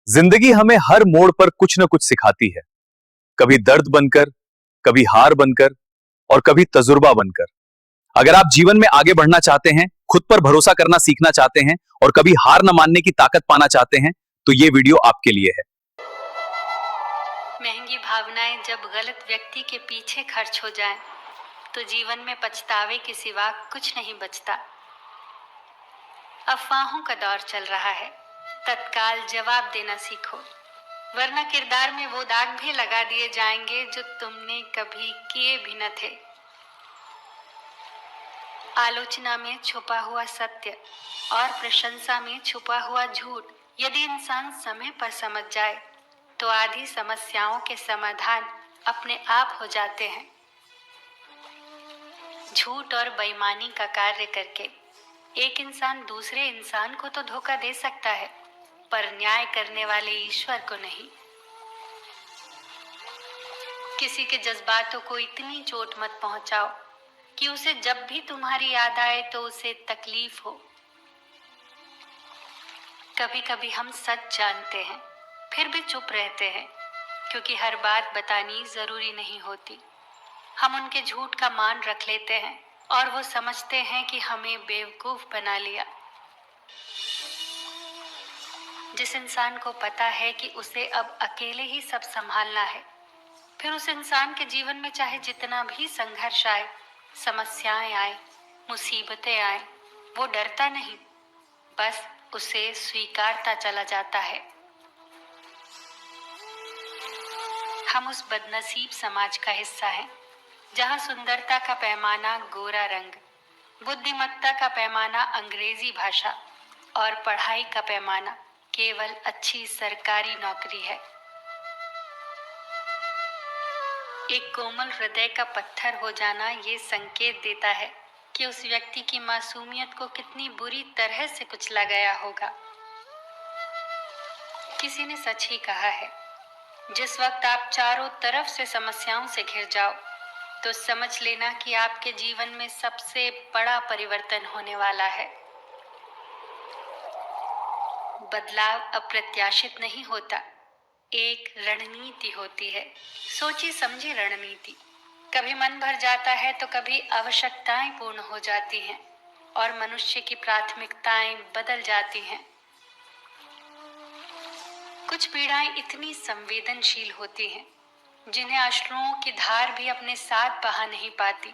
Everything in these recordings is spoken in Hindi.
जिंदगी हमें हर मोड़ पर कुछ न कुछ सिखाती है। कभी दर्द बनकर, कभी हार बनकर और कभी तजुर्बा बनकर। अगर आप जीवन में आगे बढ़ना चाहते हैं, खुद पर भरोसा करना सीखना चाहते हैं और कभी हार न मानने की ताकत पाना चाहते हैं, तो ये वीडियो आपके लिए है। महंगी भावनाएं जब गलत व्यक्ति के पीछे खर्च हो जाएं, तो जीवन में पछतावे के सिवा कुछ नहीं बचता। अफवाहों का दौर चल रहा है, तत्काल जवाब देना सीखो, वरना किरदार में वो दाग भी लगा दिए जाएंगे जो तुमने कभी किए भी न थे। आलोचना में छुपा हुआ सत्य और प्रशंसा में छुपा हुआ झूठ यदि इंसान समय पर समझ जाए, तो आधी समस्याओं के समाधान अपने आप हो जाते हैं। झूठ और बेईमानी का कार्य करके एक इंसान दूसरे इंसान को तो धोखा दे सकता है, पर न्याय करने वाले ईश्वर को नहीं। किसी के जज्बातों को इतनी चोट मत पहुंचाओ कि उसे जब भी तुम्हारी याद आए तो उसे तकलीफ हो। कभी कभी हम सच जानते हैं, फिर भी चुप रहते हैं, क्योंकि हर बात बतानी जरूरी नहीं होती। हम उनके झूठ का मान रख लेते हैं और वो समझते हैं कि हमें बेवकूफ बना लिया। जिस इंसान को पता है कि उसे अब अकेले ही सब संभालना है, फिर उस इंसान के जीवन में चाहे जितना भी संघर्ष आए, समस्याएं आए, मुसीबतें आए, वो डरता नहीं, बस उसे स्वीकारता चला जाता है। हम उस बदनसीब समाज का हिस्सा हैं, जहां सुंदरता का पैमाना गोरा रंग, बुद्धिमत्ता का पैमाना अंग्रेजी भाषा और पढ़ाई का पैमाना केवल अच्छी सरकारी नौकरी है। एक कोमल हृदय का पत्थर हो जाना ये संकेत देता है कि उस व्यक्ति की मासूमियत को कितनी बुरी तरह से कुचला गया होगा। किसी ने सच ही कहा है, जिस वक्त आप चारों तरफ से समस्याओं से घिर जाओ, तो समझ लेना कि आपके जीवन में सबसे बड़ा परिवर्तन होने वाला है। बदलाव अप्रत्याशित नहीं होता, एक रणनीति होती है, सोची समझी रणनीति। कभी मन भर जाता है तो कभी आवश्यकताएं पूर्ण हो जाती हैं और मनुष्य की प्राथमिकताएं बदल जाती हैं। कुछ पीड़ाएं इतनी संवेदनशील होती हैं, जिन्हें अश्रुओं की धार भी अपने साथ बहा नहीं पाती।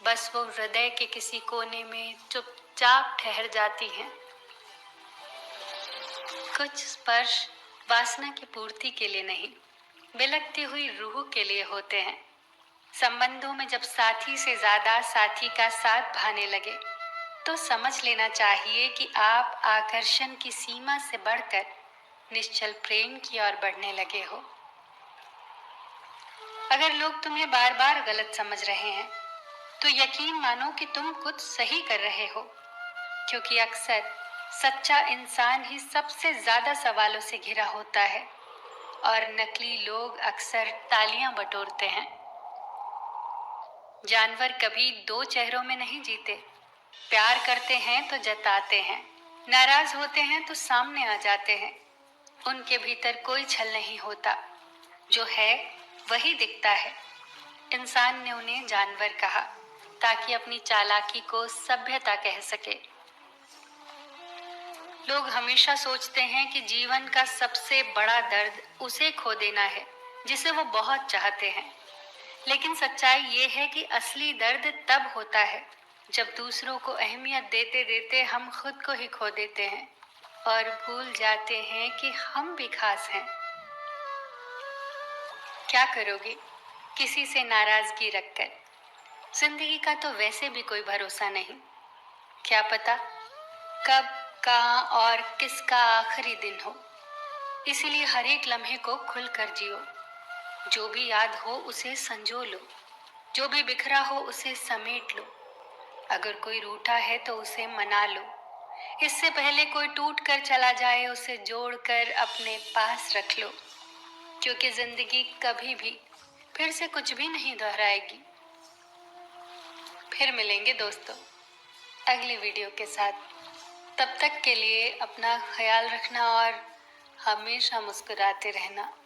बस वो हृदय के किसी कोने में चुपचाप ठहर जाती हैं। कुछ स्पर्श वासना की पूर्ति के लिए नहीं, बिलखती हुई रूह के लिए होते हैं। संबंधों में जब साथी से ज्यादा साथी का साथ बहाने लगे, तो समझ लेना चाहिए कि आप आकर्षण की सीमा से बढ़कर निश्चल प्रेम की ओर बढ़ने लगे हो। अगर लोग तुम्हें बार बार गलत समझ रहे हैं, तो यकीन मानो कि तुम कुछ सही कर रहे हो, क्योंकि अक्सर सच्चा इंसान ही सबसे ज्यादा सवालों से घिरा होता है और नकली लोग अक्सर तालियां बटोरते हैं। जानवर कभी दो चेहरों में नहीं जीते। प्यार करते हैं तो जताते हैं, नाराज होते हैं तो सामने आ जाते हैं। उनके भीतर कोई छल नहीं होता, जो है वही दिखता है। इंसान ने उन्हें जानवर कहा ताकि अपनी चालाकी को सभ्यता कह सके। लोग हमेशा सोचते हैं कि जीवन का सबसे बड़ा दर्द उसे खो देना है जिसे वो बहुत चाहते हैं, लेकिन सच्चाई ये है कि असली दर्द तब होता है जब दूसरों को अहमियत देते देते हम खुद को ही खो देते हैं और भूल जाते हैं कि हम भी खास हैं। क्या करोगे किसी से नाराजगी रखकर? जिंदगी का तो वैसे भी कोई भरोसा नहीं। क्या पता कब, कहाँ और किसका आखिरी दिन हो। इसीलिए हर एक लम्हे को खुलकर जियो। जो भी याद हो उसे संजो लो, जो भी बिखरा हो उसे समेट लो। अगर कोई रूठा है तो उसे मना लो। इससे पहले कोई टूट कर चला जाए, उसे जोड़कर अपने पास रख लो, क्योंकि जिंदगी कभी भी फिर से कुछ भी नहीं दोहराएगी। फिर मिलेंगे दोस्तों अगली वीडियो के साथ। तब तक के लिए अपना ख्याल रखना और हमेशा मुस्कुराते रहना।